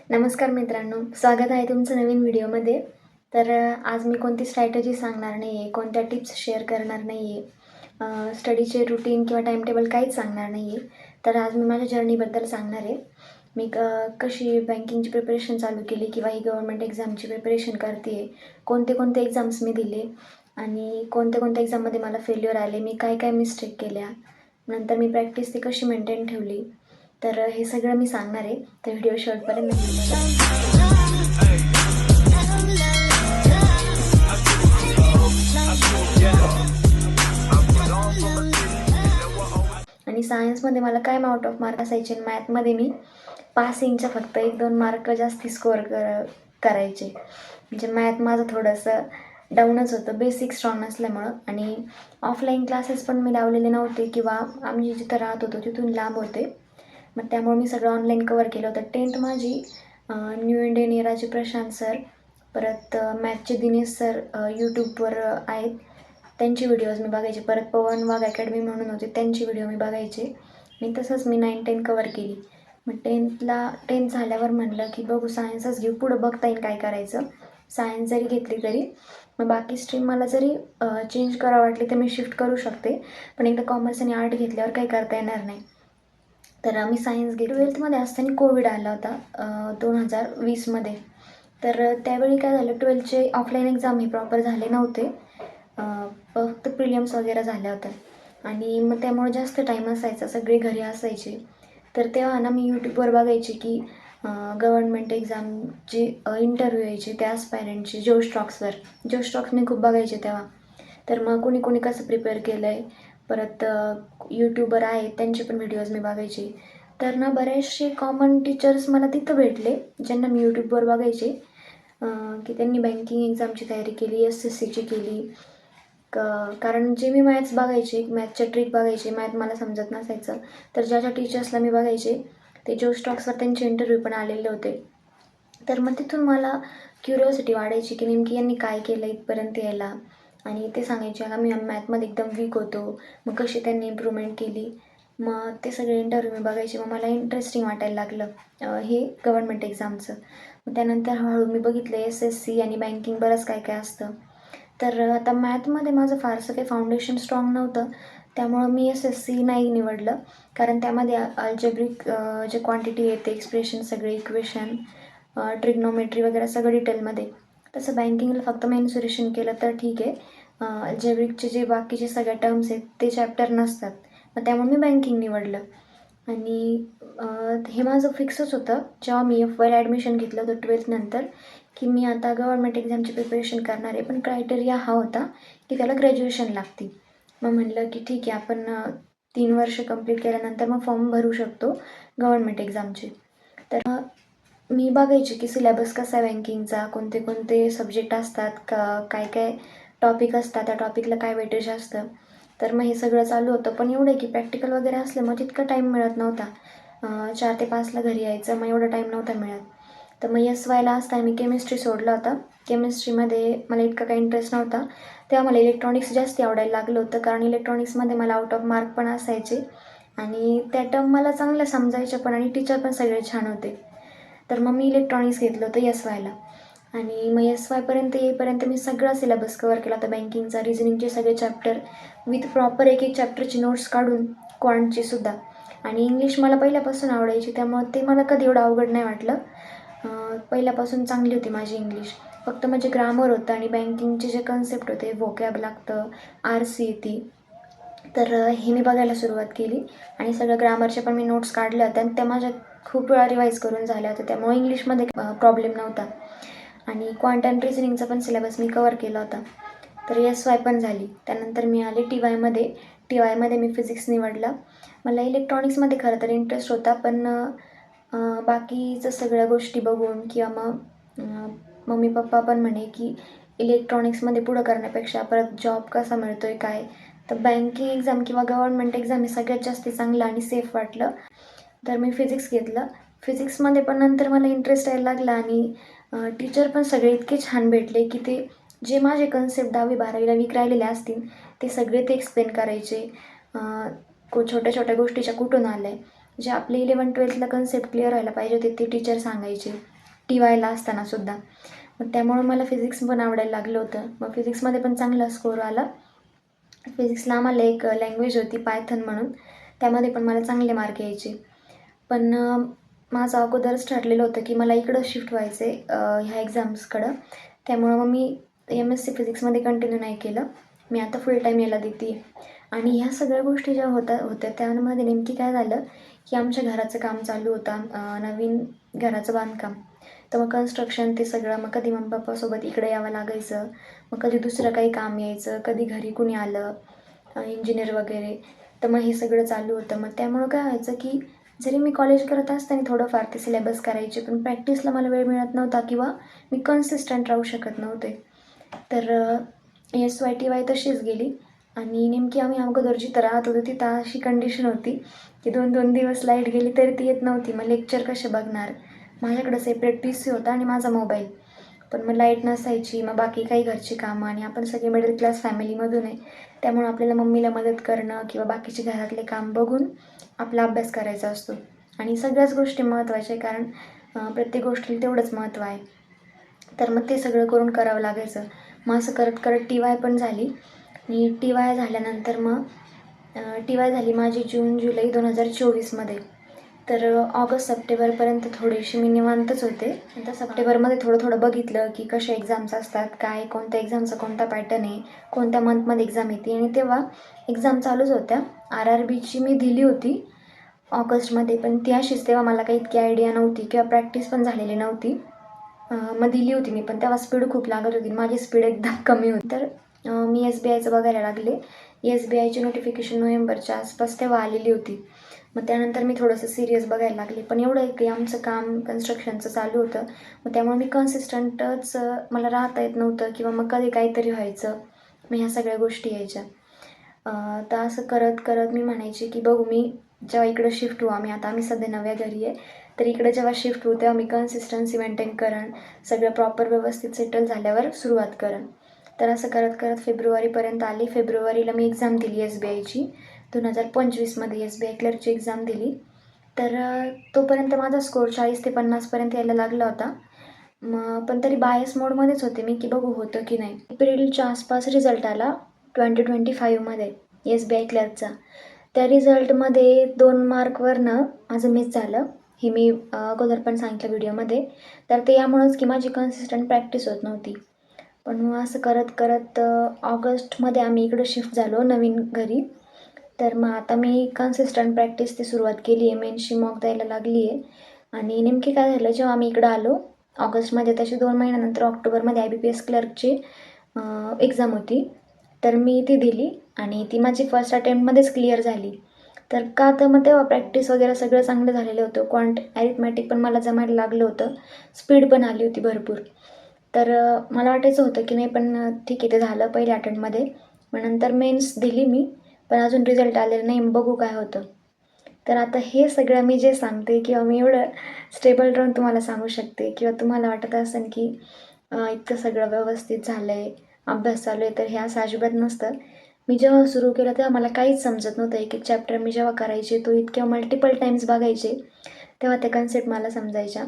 नमस्कार मित्रांनो, स्वागत आहे तुमचं नवीन व्हिडिओमध्ये. तर आज मी कोणती स्ट्रॅटेजी सांगणार नाही आहे, कोणत्या टिप्स शेअर करणार नाही आहे, स्टडीचे रूटीन किंवा टाईमटेबल काहीच सांगणार नाही आहे. तर आज मी माझ्या जर्नीबद्दल सांगणार आहे. मी कशी बँकिंगची प्रिपरेशन चालू केली किंवा ही गव्हर्नमेंट एक्झामची प्रिपरेशन करते आहे, कोणते कोणते एक्झाम्स मी दिले आणि कोणत्या कोणत्या एक्झाममध्ये मला फेल्युअर आले, मी काय काय मिस्टेक केल्या, नंतर मी प्रॅक्टिस ती कशी मेंटेन ठेवली. तर हे सगळं मी सांगणार आहे. तर व्हिडिओ शेवटपर्यंत आणि सायन्समध्ये मला काय आउट ऑफ मार्क असायचे, मॅथमध्ये मी पासिंगच्या फक्त 1-2 मार्क जास्ती स्कोअर करायचे. म्हणजे मॅथ माझं थोडंसं डाऊनच होतं, बेसिक स्ट्रॉंग नसल्यामुळं. आणि ऑफलाईन क्लासेस पण मी लावलेले नव्हते किंवा आम्ही जिथं राहत होतो तिथून लांब होते. मग त्यामुळे मी सगळं ऑनलाईन कवर केलं होतं. 10th माझी न्यू इंडियन एराचे प्रशांत सर, परत मॅथचे दिनेश सर यूट्यूबवर आहेत, त्यांची व्हिडिओज मी बघायचे. परत पवन वाघ अकॅडमी म्हणून होते, त्यांची व्हिडिओ मी बघायचे. आणि तसंच मी 9-10 कवर केली. मग 10th झाल्यावर म्हणलं की बघू सायन्सच घेऊ, पुढं बघता येईल काय करायचं. सायन्स जरी घेतली तरी मग बाकी स्ट्रीम मला जरी चेंज करावं वाटली तर मी शिफ्ट करू शकते, पण एकदा कॉमर्स आणि आर्ट घेतल्यावर काही करता येणार नाही. तर आम्ही सायन्स घेतली. 12thमध्ये असताना कोविड आला होता 2020मध्ये. तर त्यावेळी काय झालं, 12thचे ऑफलाईन एक्झाम हे प्रॉपर झाले नव्हते, फक्त प्रिलिम्स वगैरे झाल्या होत्या. आणि मग त्यामुळे जास्त टाईम असायचा, सगळे घरी असायचे. तर तेव्हा ना मी यूट्यूबवर बघायचे की गव्हर्नमेंट एक्झामचे इंटरव्ह्यू यायचे त्या ॲस्पायरंटचे जो स्टॉक्स मी खूप बघायचे तेव्हा. तर मग कोणी कसं प्रिपेअर केलं आहे, परत यूट्यूबर आहेत त्यांचे पण व्हिडिओज मी बघायचे. तर ना बरेचसे कॉमन टीचर्स मला तिथं भेटले, ज्यांना मी यूट्यूबवर बघायचे की त्यांनी बँकिंग एक्झामची तयारी केली, SSCची केली. कारण जे मी मॅथ्स बघायचे, मॅथच्या ट्रिक बघायचे, मॅथ मला समजत नसायचं, तर ज्या टीचर्सला मी बघायचे ते जो स्टॉक्सवर त्यांचे इंटरव्ह्यू पण आलेले होते. तर मग तिथून मला क्युरिओसिटी वाढायची की नेमकी यांनी काय केलं इथपर्यंत यायला. आणि ते सांगायचे का मी मॅथमध्ये एकदम वीक होतो, मग कशी त्यांनी इम्प्रूव्हमेंट केली. मग ते सगळे इंटरव्ह्यू मी बघायचे. मग मला इंटरेस्टिंग वाटायला लागलं हे गव्हर्नमेंट एक्झामचं. मग त्यानंतर हळूहळू मी बघितलं SSC आणि बँकिंग बरंच काय काय असतं. तर आता मॅथमध्ये माझं फारसं काही फाउंडेशन स्ट्रॉंग नव्हतं, त्यामुळं मी SSC नाही निवडलं. कारण त्यामध्ये अल्जेब्रिक जे क्वांटिटी येते, एक्सप्रेशन सगळे, इक्वेशन, ट्रिग्नोमेट्री वगैरे सगळं डिटेलमध्ये. तसं बँकिंगला फक्त मेन्सुरेशन केलं तर ठीक आहे. अल्जेब्रिकचे जे बाकीचे सगळे टर्म्स आहेत ते चॅप्टर नसतात. मग त्यामुळे मी बँकिंग निवडलं. आणि हे माझं फिक्सच होतं जेव्हा मी FYला ॲडमिशन घेतलं होतं 12th नंतर, की मी आता गव्हर्नमेंट एक्झामची प्रिपरेशन करणार आहे. पण क्रायटेरिया हा होता की त्याला ग्रॅज्युएशन लागते. मग म्हणलं की ठीक आहे, आपण 3 वर्ष कंप्लीट केल्यानंतर मग फॉर्म भरू शकतो गव्हर्नमेंट एक्झामचे. तर मी बघायचे की सिलेबस कसा आहे बँकिंगचा, कोणते कोणते सब्जेक्ट असतात, काय काय टॉपिक असतात, त्या टॉपिकला काय वेटेज असतं. तर मग हे सगळं चालू होतं. पण एवढं की प्रॅक्टिकल वगैरे असलं मग तितका टाईम मिळत नव्हता. 4 ते 5ला घरी यायचं, मग एवढा टाईम नव्हता मिळत. तर मग SYला असताना मी केमिस्ट्री सोडला होता. केमिस्ट्रीमध्ये मला इतका काही इंटरेस्ट नव्हता. तेव्हा मला इलेक्ट्रॉनिक्स जास्त आवडायला लागलं होतं, कारण इलेक्ट्रॉनिक्समध्ये मला आउट ऑफ मार्क पण असायचे आणि त्या टर्म मला चांगल्या समजायच्या पण, आणि टीचर पण सगळे छान होते. तर मग मी इलेक्ट्रॉनिक्स घेतलं होतं SYला. आणि मग SYपर्यंत येईपर्यंत मी सगळा सिलेबस कवर केला होता बँकिंगचा, रिझनिंगचे सगळे चॅप्टर विथ प्रॉपर एक एक चॅप्टरची नोट्स काढून, क्वांटची सुद्धा. आणि इंग्लिश मला पहिल्यापासून आवडायची, त्यामुळे ते मला कधी एवढं अवघड नाही वाटलं. पहिल्यापासून चांगली होती माझी इंग्लिश. फक्त म्हणजे ग्रामर होतं आणि बँकिंगचे जे कन्सेप्ट होते, व्होकॅब लागतं, RC येते. तर हे मी बघायला सुरुवात केली आणि सगळं ग्रामरच्या पण मी नोट्स काढल्या होत्या आणि त्या माझ्या खूप वेळा रिवाईज करून झाल्या होत्या, त्यामुळे इंग्लिशमध्ये प्रॉब्लेम नव्हता. आणि क्वांट अँड रिझनिंगचा पण सिलेबस मी कवर केला होता. तर SY पण झाली. त्यानंतर मी आले TYमध्ये मी फिजिक्स निवडला. मला इलेक्ट्रॉनिक्समध्ये खरं तर इंटरेस्ट होता, पण बाकीचं सगळ्या गोष्टी बघून किंवा मग मम्मी पप्पा पण म्हणे की इलेक्ट्रॉनिक्समध्ये पुढं करण्यापेक्षा परत जॉब कसा मिळतो आहे काय, तर बँकिंग एक्झाम किंवा गव्हर्नमेंट एक्झाम हे सगळ्यात जास्त चांगलं आणि सेफ वाटलं. तर मी फिजिक्स घेतलं. फिजिक्समध्ये पण नंतर मला इंटरेस्ट यायला लागला आणि टीचर पण सगळे इतके छान भेटले की ते जे माझे कन्सेप्ट 10वी-12वीला वीक राहिलेले असतील ते सगळे ते एक्सप्लेन करायचे. छोट्या छोट्या गोष्टीच्या कुठून आल्या आहे, जे आपले 11th-12thला कन्सेप्ट क्लिअर व्हायला पाहिजे होते ते टीचर सांगायचे. TYला असतानासुद्धा. मग त्यामुळं मला फिजिक्स पण आवडायला लागलं होतं. मग फिजिक्समध्ये पण चांगला स्कोर आला. फिजिक्सला आम्हाला एक लँग्वेज होती पायथन म्हणून, त्यामध्ये पण मला चांगले मार्क यायचे. पण माझं अगोदरच ठरलेलं होतं की मला इकडं शिफ्ट व्हायचं आहे ह्या एक्झाम्सकडं. त्यामुळं मग मी MSc फिजिक्समध्ये कंटिन्यू नाही केलं. मी आता फुल टाईम याला देते आहे. आणि ह्या सगळ्या गोष्टी ज्या होत्या त्यामध्ये नेमकी काय झालं की आमच्या घराचं काम चालू होतं, नवीन घराचं बांधकाम. तर मग कन्स्ट्रक्शन ते सगळं, मग कधी मम्मी पप्पासोबत इकडे यावं लागायचं, मग कधी दुसरं काही काम यायचं, कधी घरी कुणी आलं इंजिनियर वगैरे, तर मग हे सगळं चालू होतं. मग त्यामुळं काय व्हायचं की जरी मी कॉलेज करत असताना थोडंफार ते सिलेबस करायचे, पण प्रॅक्टिसला मला वेळ मिळत नव्हता किंवा मी कन्सिस्टंट राहू शकत नव्हते. तर SYTY तशीच गेली. आणि नेमकी आम्ही अगोदर जिथं राहत होतो तिथं अशी कंडिशन होती की 2-2 दिवस लाईट गेली तरी ती येत नव्हती. मग लेक्चर कसे बघणार? माझ्याकडं सेपरेट PC होता आणि माझा मोबाईल. पण मग लाईट नसायची, मग बाकी काही घरची कामं, आणि आपण सगळे मिडल क्लास फॅमिलीमधून आहे, त्यामुळं आपल्याला मम्मीला मदत करणं किंवा बाकीचे घरातले काम बघून आपला अभ्यास करायचा असतो. आणि सगळ्याच गोष्टी महत्त्वाच्या आहे, कारण प्रत्येक गोष्टीला तेवढंच महत्त्व आहे. तर मग ते सगळं करून करावं लागायचं. मग असं करत करत TY पण झाली. आणि TY झाल्यानंतर मग TY झाली माझी जून-जुलै 2024मध्ये. तर ऑगस्ट-सप्टेंबरपर्यंत थोडीशी मी निवांतच होते. नंतर सप्टेंबरमध्ये थोडं बघितलं की कशा एक्झाम्स असतात, काय कोणत्या एक्झामचा कोणता पॅटर्न आहे, कोणत्या मंथमध्ये एक्झाम येते. आणि तेव्हा एक्झाम चालूच होत्या. RRBची मी दिली होती ऑगस्टमध्ये, पण ती अशीच, तेव्हा मला काही इतकी आयडिया नव्हती किंवा प्रॅक्टिस पण झालेली नव्हती. मग दिली होती मी, पण तेव्हा स्पीड खूप लागत होती, माझी स्पीड एकदम कमी होती. तर मी SBIचं बघायला लागले. SBIची नोटिफिकेशन नोव्हेंबरच्या आसपास तेव्हा आलेली होती. मग त्यानंतर मी थोडंसं सिरियस बघायला लागले. पण एवढं आहे की आमचं काम कन्स्ट्रक्शनचं चालू होतं, मग त्यामुळे मी कन्सिस्टंटच मला राहता येत नव्हतं किंवा मग कधी काहीतरी व्हायचं. मग ह्या सगळ्या गोष्टी यायच्या. तर असं करत करत मी म्हणायचे की बघू, मी जेव्हा इकडं शिफ्ट होऊ, आम्ही सध्या नव्या घरी आहे, तर इकडे जेव्हा शिफ्ट होऊ तेव्हा मी कन्सिस्टन्सी मेंटेन करेन, सगळं प्रॉपर व्यवस्थित सेटल झाल्यावर सुरुवात करेन. तर असं करत करत फेब्रुवारीपर्यंत आली. फेब्रुवारीला मी एक्झाम दिली SBIची 2025मध्ये SBI क्लर्कची एक्झाम दिली. तर तोपर्यंत माझा स्कोर 40 ते 50पर्यंत यायला लागला होता. मग पण तरी बायस मोडमध्येच होते मी की बघू होतं की नाही. एप्रिलच्या आसपास रिझल्ट आला 2025मध्ये SBI क्लर्कचा. त्या रिझल्टमध्ये 2 मार्कवरनं माझं मिस झालं. हे मी अगोदर पण सांगितलं व्हिडिओमध्ये. तर ते यामुळंच की माझी कन्सिस्टंट प्रॅक्टिस होत नव्हती. पण मग असं करत करत ऑगस्टमध्ये आम्ही इकडं शिफ्ट झालो नवीन घरी. तर मग आता मी कन्सिस्टंट प्रॅक्टिस ती सुरुवात केली आहे. मेन्सची मॉक द्यायला लागली आहे. आणि नेमकी काय झालं, जेव्हा आम्ही इकडं आलो ऑगस्टमध्ये, तशी 2 महिन्यानंतर ऑक्टोबरमध्ये IBPS क्लर्कची एक्झाम होती. तर मी ती दिली आणि ती माझी फर्स्ट अटेम्प्टमध्येच क्लिअर झाली. तर का, तर मग तेव्हा प्रॅक्टिस वगैरे सगळं चांगलं झालेलं होतं. क्वांट ॲरिथमॅटिक पण मला जमायला लागलं होतं. स्पीड पण आली होती भरपूर. तर मला वाटायचं होतं की नाही, पण ठीक आहे, ते झालं पहिल्या अटेम्प्टमध्ये. मग नंतर मेन्स दिली मी, पण अजून रिझल्ट आलेला नाही, बघू काय होतं. तर आता हे सगळं मी जे सांगते किंवा मी एवढं स्टेबल राहून तुम्हाला सांगू शकते किंवा तुम्हाला वाटत असेल की इतकं सगळं व्यवस्थित झालं आहे, अभ्यास चालू आहे, तर हे असं अजिबात नसतं. मी जेव्हा सुरू केलं तेव्हा मला काहीच समजत नव्हतं. एक एक चॅप्टर मी जेव्हा करायचे, तो इतक्या मल्टिपल टाईम्स बघायचे, तेव्हा त्या कन्सेप्ट मला समजायच्या.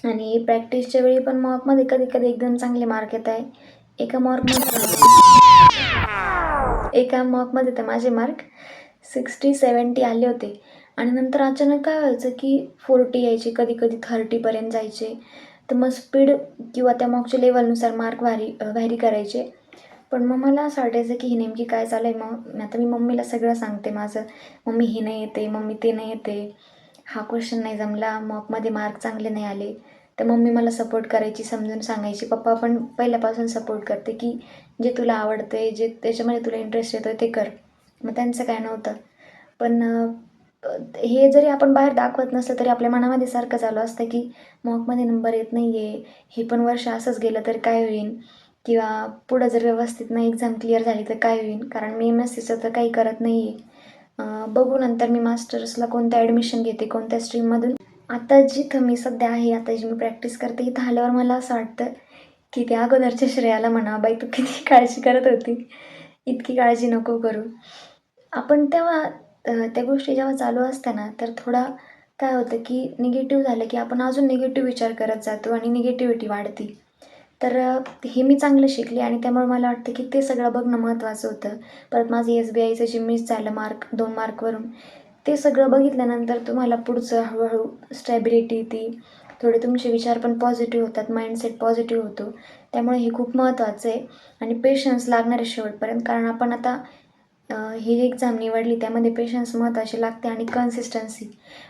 आणि प्रॅक्टिसच्या वेळी पण मॉकमध्ये कधी कधी एकदम चांगले मार्क येत आहे. एका मॉकमध्ये तर माझे मार्क 60-70 आले होते. आणि नंतर अचानक काय व्हायचं की 40 यायचे, कधी कधी 30पर्यंत जायचे. तर मग स्पीड किंवा त्या मॉकच्या लेवलनुसार मार्क व्हॅरी करायचे. पण मग मला असं वाटायचं की ही नेमकी काय चालू आहे. मग आता मी मम्मीला सगळं सांगते माझं, मम्मी हे नाही येते, मम्मी ते नाही येते, हा क्वेश्चन नाही जमला, मॉकमध्ये मार्क चांगले नाही आले. तर मम्मी मला सपोर्ट करायची, समजून सांगायची. पप्पा पण पहिल्यापासून सपोर्ट करते की जे तुला आवडते, जे त्याच्यामध्ये तुला इंटरेस्ट येतो ते कर. मग त्यांचं काय नव्हतं. पण हे जरी आपण बाहेर दाखवत नसलं तरी आपल्या मनामध्ये सारखं चालू असतं की मॉकमध्ये नंबर येत नाही आहे, हे पण वर्ष असंच गेलं तर काय होईल, किंवा पुढं जर व्यवस्थित नाही एक्झाम क्लिअर झाली तर काय होईल. कारण मी MSCचं तर काही करत नाही आहे. बघू नंतर मी मास्टर्सला कोणत्या ॲडमिशन घेते, कोणत्या स्ट्रीममधून. आता जिथं मी सध्या आहे, आता जी मी प्रॅक्टिस करते, इथं आल्यावर मला असं वाटतं की त्या अगोदरच्या श्रेयाला म्हणा, बाई तू किती काळजी करत होती, इतकी काळजी नको करू. आपण तेव्हा त्या गोष्टी जेव्हा चालू असताना तर थोडा काय होतं की निगेटिव्ह झालं की आपण अजून निगेटिव्ह विचार करत जातो आणि निगेटिव्हिटी वाढते. तर हे मी चांगलं शिकले आणि त्यामुळे मला वाटतं की ते सगळं बघणं महत्त्वाचं होतं. परत माझं SBIचं जे मिस झालं मार्क 2 मार्कवरून, ते सगळं बघितल्यानंतर तुम्हाला पुढचं हळूहळू स्टॅबिलिटी येते. थोडे तुमचे विचार पण पॉझिटिव्ह होतात, माइंडसेट पॉझिटिव्ह होतो. त्यामुळे हे खूप महत्त्वाचं आहे आणि पेशन्स लागणार आहे शेवटपर्यंत. कारण आपण आता ही एक्झाम निवडली त्यामध्ये पेशन्स महत्त्वाचे लागते आणि कन्सिस्टन्सी.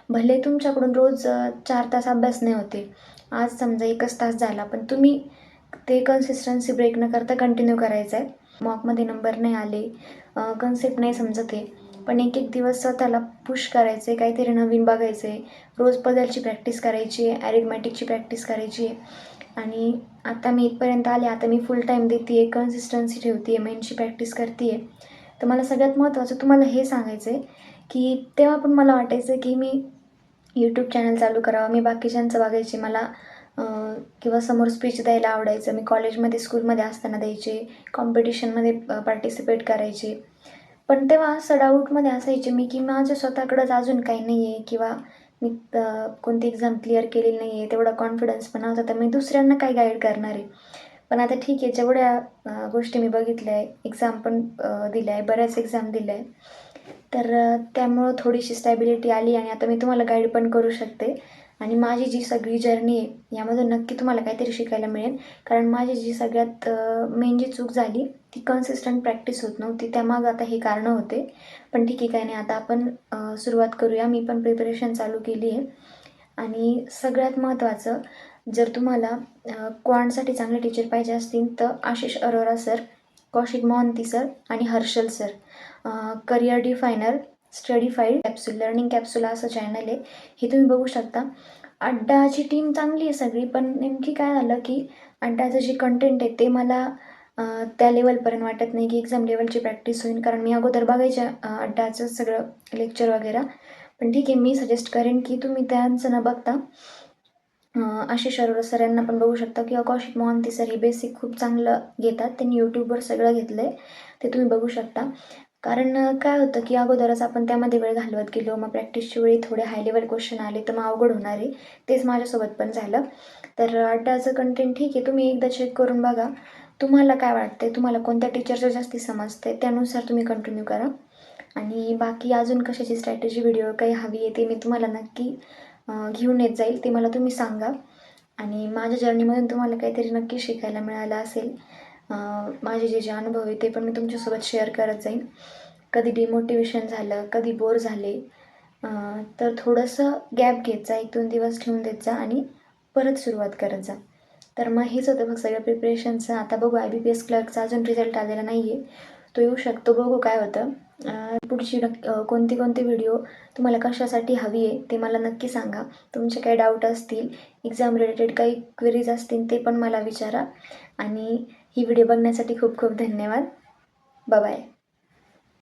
भले तुमच्याकडून रोज 4 तास अभ्यास नाही होते. आज समजा 1च तास झाला, पण तुम्ही ते कन्सिस्टन्सी ब्रेक न करता कंटिन्यू करायचं आहे. मॉकमध्ये नंबर नाही आले, कन्सेप्ट नाही समजत आहे, पण एक एक दिवस स्वतःला पुश करायचं आहे, काहीतरी नवीन बघायचं आहे. रोज पझलची प्रॅक्टिस करायची आहे, ॲरिथमॅटिकची प्रॅक्टिस करायची आहे आणि आता मी इथपर्यंत आले. आता मी फुल टाईम देते आहे, कन्सिस्टन्सी ठेवते आहे, मेनची प्रॅक्टिस करते आहे. तर मला सगळ्यात महत्त्वाचं तुम्हाला हे सांगायचं आहे की तेव्हा पण मला वाटायचं की मी यूट्यूब चॅनल चालू करावं. मी बाकीच्यांचं बघायचे मला किंवा समोर स्पीच द्यायला आवडायचं. मी कॉलेजमध्ये, स्कूलमध्ये असताना द्यायचे, कॉम्पिटिशनमध्ये पार्टिसिपेट करायचे. पण तेव्हा असं डाऊटमध्ये असायचे मी की माझ्या स्वतःकडंच अजून काही नाही आहे किंवा मी कोणती एक्झाम क्लिअर केलेली नाही आहे, तेवढा कॉन्फिडन्स पण नव्हता. तर मी दुसऱ्यांना काय गाईड करणार आहे. पण आता ठीक आहे, जेवढ्या गोष्टी मी बघितल्या आहे, एक्झाम पण दिल्या आहे, बऱ्याच एक्झाम दिल्या आहे. तर त्यामुळं थोडीशी स्टॅबिलिटी आली आणि आता मी तुम्हाला गाईड पण करू शकते आणि माझी जी सगळी जर्नी आहे यामधून नक्की तुम्हाला काहीतरी शिकायला मिळेल. कारण माझी जी सगळ्यात मेन जी चूक झाली ती कन्सिस्टंट प्रॅक्टिस होत नव्हती. त्यामागं आता हे कारणं होते. पण ठीक आहे, काही नाही. आता आपण सुरुवात करूया. मी पण प्रिपरेशन चालू केली आहे आणि सगळ्यात महत्त्वाचं, जर तुम्हाला क्वांटसाठी चांगले टीचर पाहिजे असतील तर आशिष अरोरा सर, कौशिक मोहंती सर आणि Harshal sir. Career definer, studified capsule, learning capsule असं चॅनल आहे. हे तुम्ही बघू शकता. अड्डाची टीम चांगली आहे सगळी, पण नेमकी काय झालं की अड्डाचं जे कंटेंट आहे ते मला त्या लेवलपर्यंत वाटत नाही की एक्झाम लेवलची प्रॅक्टिस होईल. कारण मी अगोदर बघायच्या अड्डाचं सगळं लेक्चर वगैरे. पण ठीक आहे, मी सजेस्ट करेन की तुम्ही त्यांचं न बघता आशिष अरोरा सर यांना पण बघू शकता किंवा कौशिक मोहंती सर. हे बेसिक खूप चांगलं घेतात. त्यांनी यूट्यूबवर सगळं घेतलं आहे, ते तुम्ही बघू शकता. कारण काय होतं की अगोदरच आपण त्यामध्ये वेळ घालवत गेलो, मग प्रॅक्टिसच्या वेळी थोडे हाय लेवल क्वेश्चन आले तर मग अवघड होणार आहे. तेच माझ्यासोबत पण झालं. तर अड्डाचं कंटेंट ठीक आहे, तुम्ही एकदा चेक करून बघा. तुम्हाला काय वाटतं आहे, तुम्हाला कोणत्या टीचरचं जास्ती समजतं आहे, त्यानुसार तुम्ही कंटिन्यू करा. आणि बाकी अजून कशाची स्ट्रॅटेजी व्हिडिओ काही हवी आहे ते मी तुम्हाला नक्की घेऊन येत जाईल. ते मला तुम्ही सांगा आणि माझ्या जर्नीमधून तुम्हाला काहीतरी नक्की शिकायला मिळालं असेल. माझे जे जे अनुभव आहे ते पण मी तुमच्यासोबत शेअर करत जाईन. कधी डिमोटिवेशन झालं, कधी बोर झाले तर थोडंसं गॅप घेत जा, 1-2 दिवस ठेवून देत जा आणि परत सुरुवात करत जा. तर मग हेच होतं मग सगळं प्रिपरेशनचं. आता बघू, IBPS क्लर्कचा अजून रिझल्ट आलेला नाही आहे, तो येऊ शकतो. बघू काय होतं. पुढची कोणती व्हिडिओ तुम्हाला कशासाठी हवी आहे ते मला नक्की सांगा. तुमचे काही डाऊट असतील, एक्झाम रिलेटेड काही क्वेरीज असतील ते पण मला विचारा. आणि ही व्हिडिओ बघण्यासाठी खूप खूप धन्यवाद. बाय.